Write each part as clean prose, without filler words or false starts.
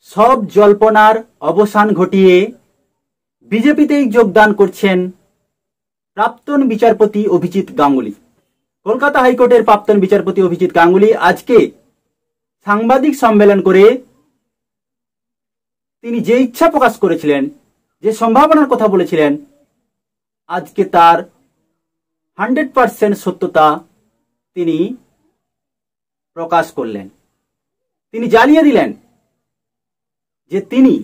সব জল্পনার অবসান ঘটিয়ে বিজেপিতেই যোগদান করছেন প্রাক্তন বিচারপতি অভিজিৎ গাঙ্গুলি। কলকাতা হাইকোর্টের প্রাক্তন বিচারপতি অভিজিৎ গাঙ্গুলি আজকে সাংবাদিক সম্মেলন করে তিনি যে ইচ্ছা প্রকাশ করেছিলেন, যে সম্ভাবনার কথা বলেছিলেন, আজকে তার 100% সত্যতা তিনি প্রকাশ করলেন। তিনি জানিয়ে দিলেন যে তিনি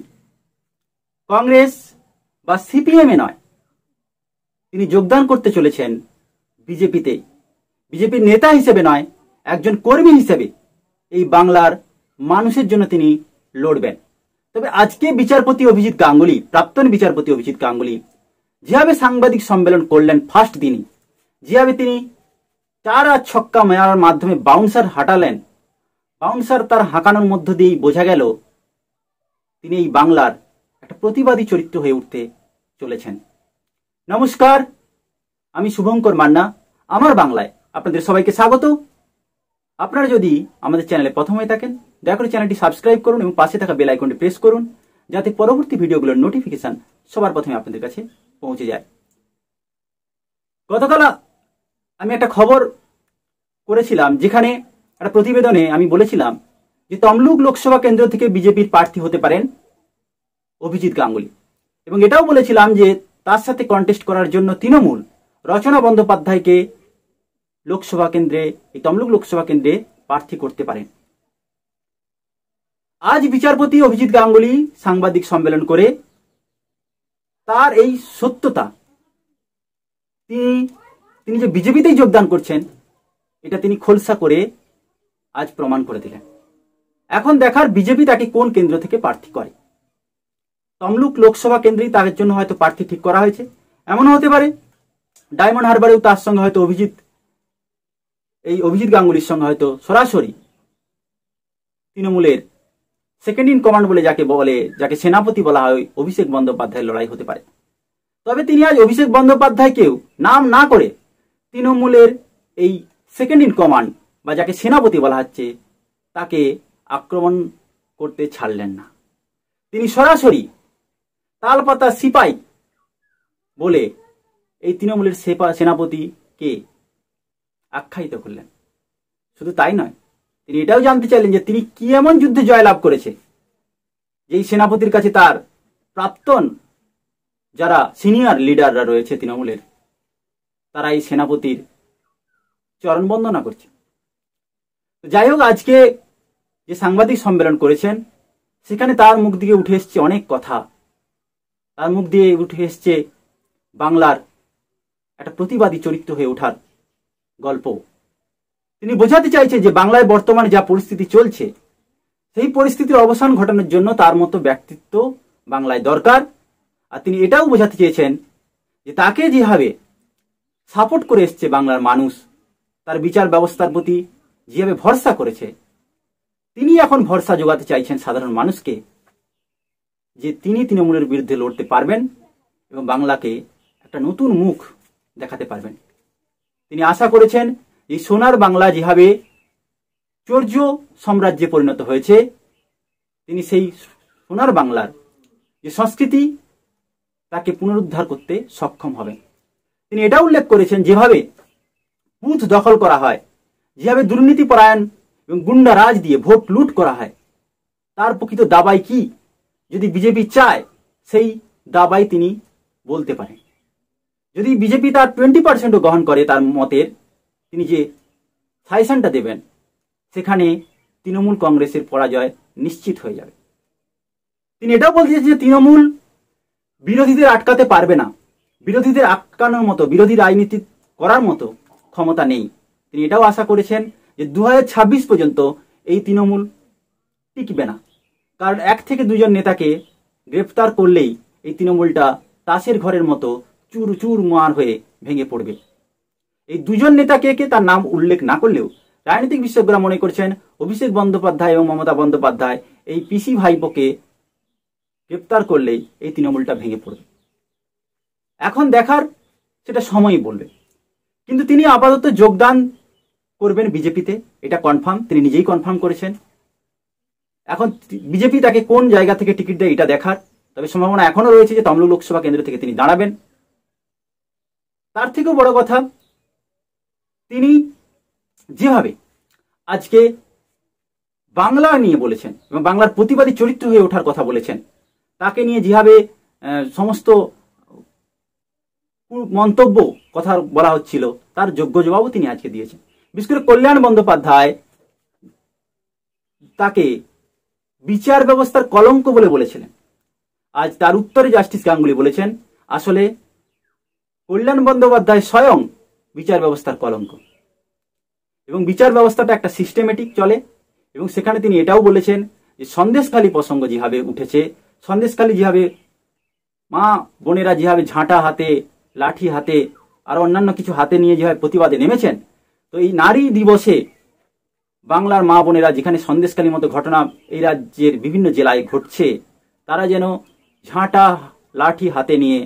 কংগ্রেস বা সিপিএমে নয়, তিনি যোগদান করতে চলেছেন বিজেপিতে। বিজেপির নেতা হিসেবে নয়, একজন কর্মী হিসেবে এই বাংলার মানুষের জন্য তিনি লড়বেন। তবে আজকে বিচারপতি অভিজিৎ গাঙ্গুলি, প্রাক্তন বিচারপতি অভিজিৎ গাঙ্গুলি যেভাবে সাংবাদিক সম্মেলন করলেন ফার্স্ট দিনই, যেভাবে তিনি 4 আর ছক্কা মারার মাধ্যমে বাউন্সার হাঁটালেন, বাউন্সার তার হাঁকানোর মধ্য দিয়েই বোঝা গেল তিনি এই বাংলার একটা প্রতিবাদী চরিত্র হয়ে উঠতে চলেছেন। নমস্কার, আমি শুভঙ্কর মান্না। আমার বাংলায় আপনাদের সবাইকে স্বাগত। আপনারা যদি আমাদের চ্যানেলে প্রথম হয়ে থাকেন, দয়া করে চ্যানেলটি সাবস্ক্রাইব করুন এবং পাশে থাকা বেল আইকনটি প্রেস করুন, যাতে পরবর্তী ভিডিওগুলোর নোটিফিকেশন সবার প্রথমে আপনাদের কাছে পৌঁছে যায়। গতকাল আমি একটা খবর করেছিলাম, যেখানে একটা প্রতিবেদনে আমি বলেছিলাম যে তমলুক লোকসভা কেন্দ্র থেকে বিজেপির প্রার্থী হতে পারেন অভিজিৎ গাঙ্গুলি, এবং এটাও বলেছিলাম যে তার সাথে কন্টেস্ট করার জন্য তৃণমূল রচনা বন্দ্যোপাধ্যায়কে লোকসভা কেন্দ্রে, এই তমলুক লোকসভা কেন্দ্রে প্রার্থী করতে পারেন। আজ বিচারপতি অভিজিৎ গাঙ্গুলি সাংবাদিক সম্মেলন করে তার এই সত্যতা, তিনি যে বিজেপিতেই যোগদান করছেন, এটা তিনি খোলসা করে আজ প্রমাণ করে দিলেন। এখন দেখার বিজেপি তাকে কোন কেন্দ্র থেকে প্রার্থী করে। তমলুক লোকসভা কেন্দ্রেই তার জন্য হয়তো প্রার্থী ঠিক করা হয়েছে। এমনও হতে পারে ডায়মন্ড হারবারেও তার সঙ্গে হয়তো অভিজিৎ গাঙ্গুলির সঙ্গে হয়তো সরাসরি তৃণমূলের সেকেন্ড ইন কমান্ড বলে যাকে সেনাপতি বলা হয়, অভিষেক বন্দ্যোপাধ্যায়ের লড়াই হতে পারে। তবে তিনি আজ অভিষেক বন্দ্যোপাধ্যায়কেও নাম না করে তৃণমূলের এই সেকেন্ড ইন কমান্ড বা যাকে সেনাপতি বলা হচ্ছে তাকে আক্রমণ করতে ছাড়লেন না। তিনি সরাসরি তালপাতা সিপাই বলে এই তৃণমূলের সেনাপতিকে আখ্যায়িত করলেন। শুধু তাই নয়, তিনি এটাও জানতে চাইলেন যে তিনি কি এমন যুদ্ধে জয়লাভ করেছে যেই সেনাপতির কাছে তার প্রাক্তন যারা সিনিয়র লিডাররা রয়েছে তৃণমূলের, তারা এই সেনাপতির চরণ বন্দনা করছে। যাই হোক, আজকে যে সাংবাদিক সম্মেলন করেছেন সেখানে তার মুখ দিয়ে উঠে এসছে অনেক কথা। তার মুখ দিয়ে উঠে এসছে বাংলার একটা প্রতিবাদী চরিত্র হয়ে ওঠার গল্প। তিনি বোঝাতে চাইছে যে বাংলায় বর্তমানে যা পরিস্থিতি চলছে, সেই পরিস্থিতির অবসান ঘটানোর জন্য তার মতো ব্যক্তিত্ব বাংলায় দরকার। আর তিনি এটাও বোঝাতে চেয়েছেন যে তাকে যেভাবে সাপোর্ট করে এসছে বাংলার মানুষ, তার বিচার ব্যবস্থার প্রতি যেভাবে ভরসা করেছে, তিনি এখন ভরসা যোগাতে চাইছেন সাধারণ মানুষকে যে তিনি তৃণমূলের বিরুদ্ধে লড়তে পারবেন এবং বাংলাকে একটা নতুন মুখ দেখাতে পারবেন। তিনি আশা করেছেন যে সোনার বাংলা যেভাবে চৌর্য সাম্রাজ্যে পরিণত হয়েছে, তিনি সেই সোনার বাংলার যে সংস্কৃতি তাকে পুনরুদ্ধার করতে সক্ষম হবেন। তিনি এটা উল্লেখ করেছেন যেভাবে বুথ দখল করা হয়, যেভাবে দুর্নীতি পরায়ণ এবং গুন্ডা রাজ দিয়ে ভোট লুট করা হয়, তার প্রকৃত দাবাই কি, যদি বিজেপি চায় সেই দাবাই তিনি বলতে পারেন। যদি বিজেপি তার 20% গ্রহণ করে তার মতের, তিনি যে সাজেশনটা দেবেন, সেখানে তৃণমূল কংগ্রেসের পরাজয় নিশ্চিত হয়ে যাবে। তিনি এটাও বলছেন যে তৃণমূল বিরোধীদের আটকাতে পারবে না, বিরোধীদের আটকানোর মতো, বিরোধী রাজনীতি করার মতো ক্ষমতা নেই। তিনি এটাও আশা করেছেন যে 2026 পর্যন্ত এই তৃণমূল টিকবে না, কারণ 1 থেকে 2 জন নেতাকে গ্রেফতার করলেই এই তৃণমূলটা তাসের ঘরের মতো চুর চুর মার হয়ে ভেঙে পড়বে। এই 2 জন নেতাকে তার নাম উল্লেখ না করলেও রাজনৈতিক বিশেষজ্ঞরা মনে করছেন অভিষেক বন্দ্যোপাধ্যায় এবং মমতা বন্দ্যোপাধ্যায় এই পিসি ভাইপোকে গ্রেফতার করলেই এই তৃণমূলটা ভেঙে পড়বে। এখন দেখার, সেটা সময়ই বলবে। কিন্তু তিনি আপাতত যোগদান করবেন বিজেপিতে, এটা কনফার্ম, তিনি নিজেই কনফার্ম করেছেন। এখন বিজেপি তাকে কোন জায়গা থেকে টিকিট দেয় এটা দেখার, তবে সম্ভাবনা এখনো রয়েছে যে তমলুক লোকসভা কেন্দ্র থেকে তিনি দাঁড়াবেন। তার থেকেও বড় কথা, তিনি যেভাবে আজকে বাংলা নিয়ে বলেছেন এবং বাংলার প্রতিবাদী চরিত্র হয়ে ওঠার কথা বলেছেন, তাকে নিয়ে যেভাবে সমস্ত মন্তব্য কথা বলা হচ্ছিল, তার যোগ্য জবাবও তিনি আজকে দিয়েছেন। বিশেষ করে কল্যাণ বন্দ্যোপাধ্যায় তাকে বিচার ব্যবস্থার কলঙ্ক বলে বলেছিলেন। আজ তার উত্তরে জাস্টিস গাঙ্গুলি বলেছেন আসলে কল্যাণ বন্দ্যোপাধ্যায় স্বয়ং বিচার ব্যবস্থার কলঙ্ক, এবং বিচার ব্যবস্থাটা একটা সিস্টেমেটিক চলে। এবং সেখানে তিনি এটাও বলেছেন যে সন্দেশখালী প্রসঙ্গ যেভাবে উঠেছে, সন্দেশখালী যেভাবে মা বোনেরা যেভাবে ঝাঁটা হাতে, লাঠি হাতে, আর অন্যান্য কিছু হাতে নিয়ে যেভাবে প্রতিবাদে নেমেছেন, তো এই নারী দিবসে বাংলার মা বোনেরা যেখানে সন্দেশখালীর মতো ঘটনা এই রাজ্যের বিভিন্ন জেলায় ঘটছে, তারা যেন ঝাঁটা লাঠি হাতে নিয়ে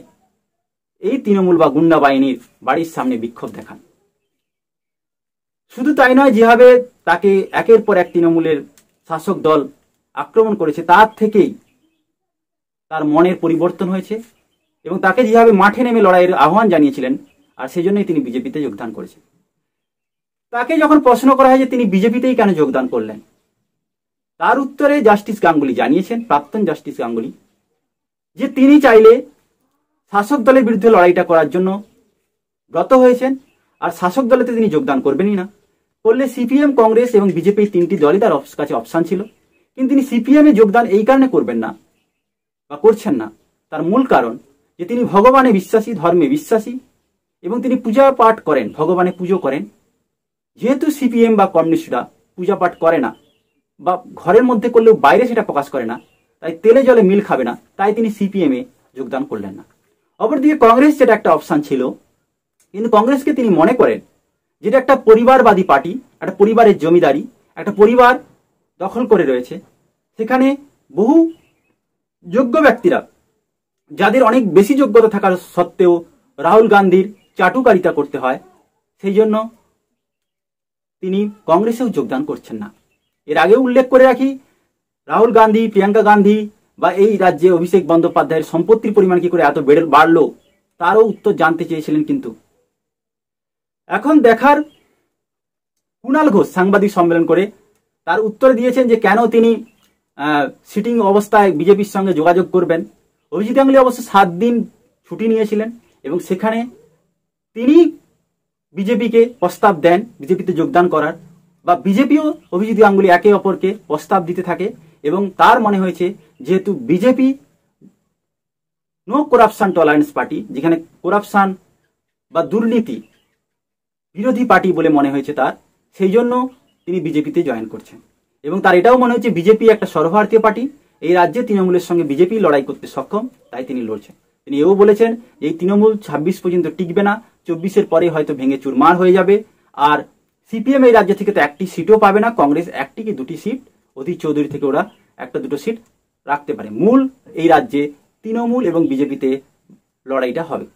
এই তৃণমূল বা গুন্ডা বাহিনীর বাড়ির সামনে বিক্ষোভ দেখান। শুধু তাই নয়, যেভাবে তাকে একের পর এক তৃণমূলের শাসক দল আক্রমণ করেছে, তার থেকেই তার মনের পরিবর্তন হয়েছে এবং তাকে যেভাবে মাঠে নেমে লড়াইয়ের আহ্বান জানিয়েছিলেন, আর সেই জন্যই তিনি বিজেপিতে যোগদান করেছেন। তাকে যখন প্রশ্ন করা হয় যে তিনি বিজেপিতেই কেন যোগদান করলেন, তার উত্তরে জাস্টিস গাঙ্গুলি জানিয়েছেন, প্রাক্তন জাস্টিস গাঙ্গুলি, যে তিনি চাইলে শাসক দলের বিরুদ্ধে লড়াইটা করার জন্য ব্রত হয়েছেন, আর শাসক দলেতে তিনি যোগদান করবেনই না। করলে সিপিএম, কংগ্রেস এবং বিজেপি তিনটি দলই তার কাছে অপশান ছিল, কিন্তু তিনি সিপিএমে যোগদান এই কারণে করবেন না বা করছেন না, তার মূল কারণ যে তিনি ভগবানে বিশ্বাসী, ধর্মে বিশ্বাসী এবং তিনি পূজা পাঠ করেন, ভগবানে পুজো করেন। যেহেতু সিপিএম বা কমিউনিস্টরা পূজা পাঠ করে না বা ঘরের মধ্যে করলেও বাইরে সেটা প্রকাশ করে না, তাই তেলে জলে মিল খাবে না, তাই তিনি সিপিএমে যোগদান করলেন না। অপরদিকে কংগ্রেস যেটা একটা অপশান ছিল, কিন্তু কংগ্রেসকে তিনি মনে করেন যেটা একটা পরিবারবাদী পার্টি, একটা পরিবারের জমিদারি, একটা পরিবার দখল করে রয়েছে, সেখানে বহু যোগ্য ব্যক্তিরা, যাদের অনেক বেশি যোগ্যতা থাকার সত্ত্বেও রাহুল গান্ধীর চাটুকারিতা করতে হয়, সেই জন্য তিনি কংগ্রেসেও যোগদান করছেন না। এর আগেও উল্লেখ করে রাখি, রাহুল গান্ধী, প্রিয়াঙ্কা গান্ধী বা এই রাজ্যে অভিষেক বন্দ্যোপাধ্যায়ের সম্পত্তির পরিমাণ কি করে এত বাড়লো, তারও উত্তর জানতে চেয়েছিলেন। কিন্তু এখন দেখার, কুণাল ঘোষ সাংবাদিক সম্মেলন করে তার উত্তর দিয়েছেন যে কেন তিনি সিটিং অবস্থায় বিজেপির সঙ্গে যোগাযোগ করবেন। অভিজিৎ গাঙ্গুলি অবশ্য 7 দিন ছুটি নিয়েছিলেন এবং সেখানে তিনি বিজেপিকে প্রস্তাব দেন বিজেপিতে যোগদান করার, বা বিজেপিও অভিজিৎ গাঙ্গুলি একে অপরকে প্রস্তাব দিতে থাকে, এবং তার মনে হয়েছে যেহেতু BJP no corruption tolerance party, যেখানে করাপশন বা দুর্নীতি বিরোধী পার্টি বলে মনে হয়েছে তার, সেই জন্য তিনি বিজেপিতে জয়েন করছেন। এবং তার এটাও মনে হচ্ছে বিজেপি একটা সর্বভারতীয় পার্টি, এই রাজ্যে তৃণমূলের সঙ্গে বিজেপি লড়াই করতে সক্ষম, তাই তিনি লড়ছেন। তিনি এও বলেছেন যে এই তৃণমূল 26 পর্যন্ত টিকবে না, 24-এর পরে হয়তো ভেঙে চুরমার হয়ে যাবে, আর সিপিএম এই রাজ্য থেকে তো একটি সিটও পাবে না, কংগ্রেস একটি কি দুটি সিট, অধীর চৌধুরী থেকে ওরা একটা দুটো সিট রাখতে পারে। মূল এই রাজ্যে তৃণমূল এবং বিজেপিতে লড়াইটা হবে।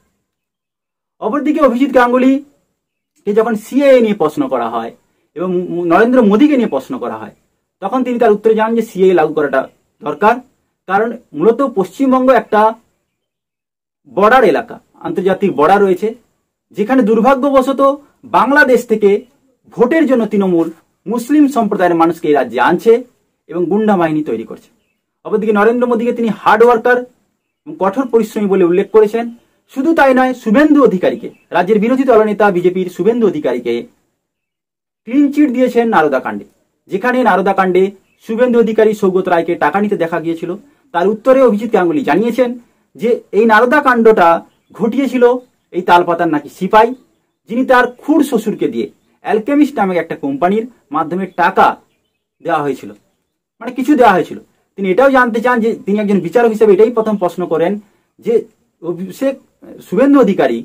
অপরদিকে অভিজিৎ গাঙ্গুলিকে যখন সিএএ নিয়ে প্রশ্ন করা হয় এবং নরেন্দ্র মোদীকে নিয়ে প্রশ্ন করা হয়, তখন তিনি তার উত্তরে জানান যে সিএএ লাগু করাটা দরকার, কারণ মূলত পশ্চিমবঙ্গ একটা বর্ডার এলাকা, আন্তর্জাতিক বর্ডার রয়েছে, যেখানে দুর্ভাগ্যবশত বাংলাদেশ থেকে ভোটের জন্য তৃণমূল মুসলিম সম্প্রদায়ের মানুষকে এই রাজ্যে আনছে এবং গুন্ডা বাহিনী তৈরি করছে। অপরদিকে নরেন্দ্র মোদীকে তিনি হার্ড ওয়ার্কার এবং কঠোর পরিশ্রমী বলে উল্লেখ করেছেন। শুধু তাই নয়, শুভেন্দু অধিকারীকে, রাজ্যের বিরোধী দলনেতা বিজেপির শুভেন্দু অধিকারীকে ক্লিন চিট দিয়েছেন নারদা কাণ্ডে, যেখানে নারদা কাণ্ডে শুভেন্দু অধিকারী সৌগত রায়কে টাকা নিতে দেখা গিয়েছিল। তার উত্তরে অভিজিৎ গাঙ্গুলি জানিয়েছেন যে এই নারদা কাণ্ডটা ঘটিয়েছিল এই তালপাতার নাকি সিপাই, যিনি তার খুড় শ্বশুরকে দিয়ে অ্যালকেমিস্ট নামে একটা কোম্পানির মাধ্যমে টাকা দেওয়া হয়েছিল, মানে কিছু দেওয়া হয়েছিল। তিনি এটাও জানতে চান যে তিনি একজন বিচারক হিসেবে এটাই প্রথম প্রশ্ন করেন যে অভিষেক শুভেন্দু অধিকারী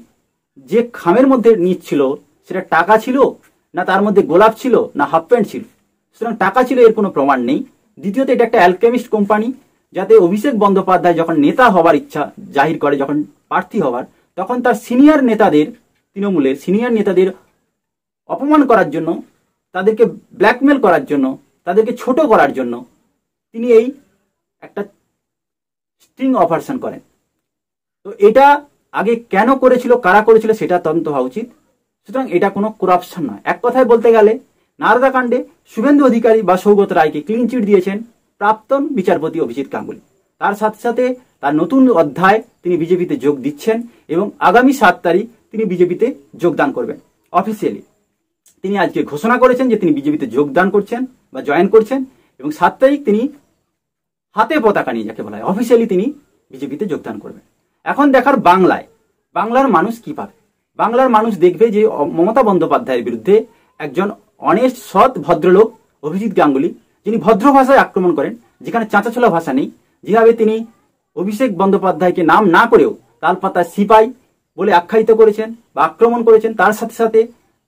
যে খামের মধ্যে নিচ্ছিল সেটা টাকা ছিল না তার মধ্যে গোলাপ ছিল না হাফ প্যান্ট ছিল। সুতরাং টাকা ছিল এর কোনো প্রমাণ নেই। দ্বিতীয়ত, এটা একটা অ্যালকেমিস্ট কোম্পানি, যাতে অভিষেক বন্দ্যোপাধ্যায় যখন নেতা হবার ইচ্ছা জাহির করে, যখন প্রার্থী হবার, তখন তার সিনিয়র নেতাদের, তৃণমূলের সিনিয়র নেতাদের অপমান করার জন্য, তাদেরকে ব্ল্যাকমেল করার জন্য, তাদেরকে ছোট করার জন্য তিনি এই একটা স্ট্রিং অপারেশন করেন। তো এটা আগে কেন করেছিল, কারা করেছিল, সেটা তদন্ত হওয়া উচিত। সুতরাং এটা কোনো করাপশন নয়। এক কথায় বলতে গেলে নারদা কাণ্ডে শুভেন্দু অধিকারী বা সৌগত রায়কে ক্লিন চিট দিয়েছেন প্রাক্তন বিচারপতি অভিজিৎ গাঙ্গুলি। তার সাথে সাথে তার নতুন অধ্যায় তিনি বিজেপিতে যোগ দিচ্ছেন এবং আগামী 7 তারিখ তিনি বিজেপিতে যোগদান করবেন অফিসিয়ালি। তিনি আজকে ঘোষণা করেছেন যে তিনি বিজেপিতে যোগদান করছেন বা জয়েন করছেন এবং 7 তারিখ তিনি হাতে পতাকা নিয়ে, যাকে বলা হয়, অফিসিয়ালি তিনি বিজেপিতে যোগদান করবেন। এখন দেখার বাংলার মানুষ কি পাবে। বাংলার মানুষ দেখবে যে মমতা বন্দ্যোপাধ্যায়ের বিরুদ্ধে একজন অনেস্ট সৎ ভদ্রলোক অভিজিৎ গাঙ্গুলি, যিনি ভদ্র ভাষায় আক্রমণ করেন, যেখানে চাঁচাছোলা ভাষা নেই, যেভাবে তিনি অভিষেক বন্দ্যোপাধ্যায়কে নাম না করেও তালপাতা সিপাই বলে আখ্যায়িত করেছেন বা আক্রমণ করেছেন। তার সাথে সাথে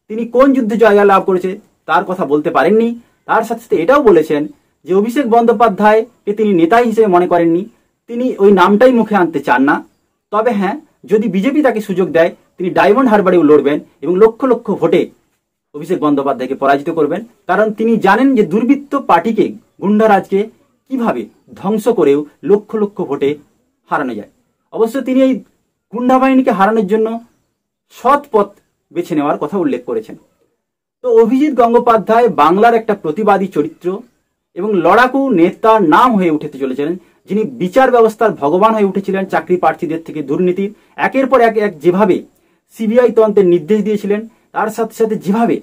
তিনি কোন যুদ্ধে জয়লাভ লাভ করেছে তার কথা বলতে পারেননি। তার সাথে সাথে এটাও বলেছেন যে অভিষেক বন্দ্যোপাধ্যায়কে তিনি নেতা হিসেবে মনে করেননি, তিনি ওই নামটাই মুখে আনতে চান না। তবে হ্যাঁ, যদি বিজেপি তাকে সুযোগ দেয় তিনি ডায়মন্ড হারবারেও লড়বেন এবং লক্ষ লক্ষ ভোটে অভিষেক বন্দ্যোপাধ্যায়কে পরাজিত করবেন। কারণ তিনি জানেন যে দুর্বৃত্ত পার্টিকে, গুন্ডারাজকে কিভাবে ধ্বংস করেও লক্ষ লক্ষ ভোটে হারানো যায়। অবশ্য তিনি এই গুন্ডা বাহিনীকে হারানোর জন্য সৎ পথ বেছে নেওয়ার কথা উল্লেখ করেছেন। তো অভিজিৎ গঙ্গোপাধ্যায় বাংলার একটা প্রতিবাদী চরিত্র এবং লড়াকু নেতার নাম হয়ে উঠতে চলেছিলেন, যিনি বিচার ব্যবস্থার ভগবান হয়ে উঠেছিলেন। চাকরি প্রার্থীদের থেকে দুর্নীতির একের পর এক যেভাবে সিবিআই তদন্তের নির্দেশ দিয়েছিলেন, তার সাথে সাথে যেভাবে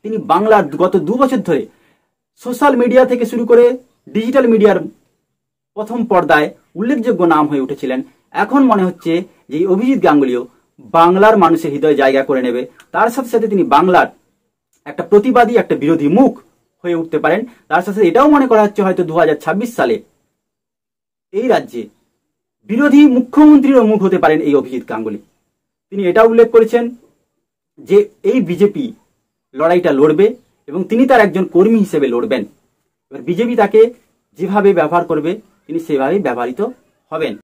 তিনি বাংলার গত 2 বছর ধরে সোশ্যাল মিডিয়া থেকে শুরু করে ডিজিটাল মিডিয়ার প্রথম পর্দায় উল্লেখযোগ্য নাম হয়ে উঠেছিলেন, এখন মনে হচ্ছে যে অভিজিৎ গাঙ্গুলিও বাংলার মানুষের হৃদয়ে জায়গা করে নেবে। তার সাথে সাথে তিনি বাংলার একটা প্রতিবাদী, একটা বিরোধী মুখ হয়ে উঠতে পারেন। তার সাথে এটাও মনে করা হচ্ছে হয়তো 2026 সালে এই রাজ্যে বিরোধী মুখ্যমন্ত্রীরও মুখ হতে পারেন এই অভিজিৎ গাঙ্গুলি। তিনি এটা উল্লেখ করেছেন যে এই বিজেপি লড়াইটা লড়বে এবং তিনি তার একজন কর্মী হিসেবে লড়বেন। এবার বিজেপি তাকে যেভাবে ব্যবহার করবে তিনি সেভাবেই ব্যবহৃত হবেন।